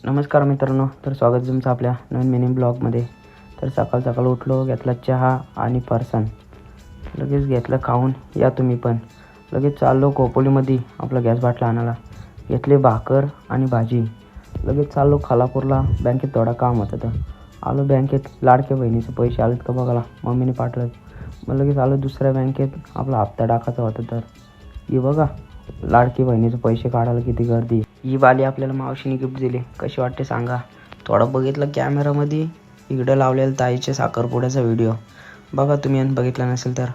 नमस्कार मित्रांनो, तर स्वागत तुमचं आपल्या नवीन मिनी ब्लॉगमध्ये. तर सकाळ सकाळ उठलो, घेतला चहा आणि फरसाण, लगेच घेतलं खाऊन. या तुम्ही पण. लगेच चाललो खोपोलीमध्ये आपला गॅस बाटला आणायला. घेतले भाकर आणि भाजी. लगेच चाललो खालापूरला, बँकेत थोडा काम होतं तर आलो बँकेत. लाडक्या बहिणीचे पैसे आलेत का बघायला, मम्मीने पाठवलं. मग लगेच आलो दुसऱ्या बँकेत, आपला हप्ता टाकायचा होता. तर ही बघा, लाडकी बहिणीचे पैसे काढायला किती गर्दी. ही बाली आपल्याला मावशीने गिफ्ट दिली, कशी वाटते सांगा. थोडं बघितलं कॅमेरामध्ये, इकडं लावलेलं ताईच्या साखरपुड्याचा व्हिडिओ बघा तुम्ही, बघितला नसेल तर.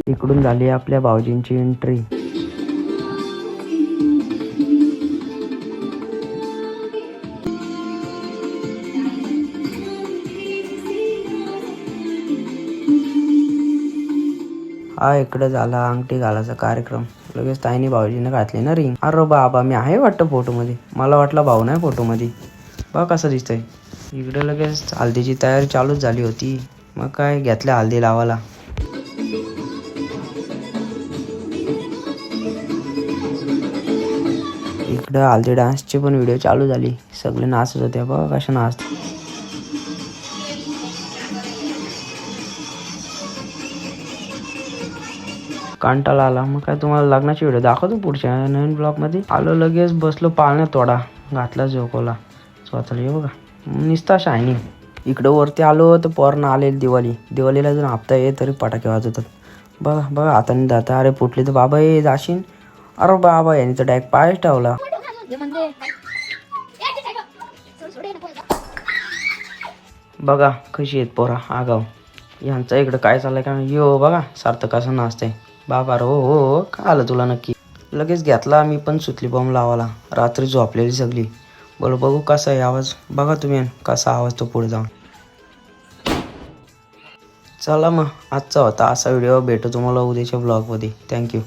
इकडून झाली आपल्या भाऊजींची एंट्री. हा इकडं झाला अंगठी घालायचा कार्यक्रम. लगेच ताईने भाऊजीने घातली ना रिंग. अरे बाबा, मी आहे वाटतं फोटोमध्ये, मला वाटलं भाऊ नाही फोटोमध्ये. बघा कसं दिसतंय. इकडे लगेच हल्दीची तयारी चालूच झाली होती. मग काय घेतल्या हल्दी लावायला. इकडं हल्दी डान्सची पण व्हिडिओ चालू झाली. सगळे नाचत होते, बघा कशा नाचत. कंटाळा आला, मग काय तुम्हाला लग्नाची व्हिडिओ दाखवतो पुढच्या नवीन ब्लॉगमध्ये. आलो लगेच बसलो पाळण्यात, थोडा घातला झोपवला स्वतःला. हे बघा निस्ता शायनिंग. इकडं वरती आलो तर पोरणं आलेली दिवाळीला अजून हप्ता आहे तरी फटाके वाजवतात. बघा बघा हाताने जाता. अरे फुटली तर बाबा ये जाशीन. अरे बाबा, यांनी तर डायरेक्ट पायच ठेवला. बघा कशी आहेत पोरा आगाव. यांचा इकडं काय चाललंय का यो बघा, सार्थक कसं नाचतंय. बाबा रो हो, काय आलं तुला नक्की. लगेच घेतला मी पण सुतली बॉम्ब लावायला. रात्री झोपलेली सगळी. बोलो बघू कसा आहे आवाज, बघा तुम्ही कसा आवाज तो पुढे जाऊन. चला मग आजचा होता असा व्हिडिओ. भेटू तुम्हाला उद्याच्या ब्लॉगमध्ये. थँक्यू.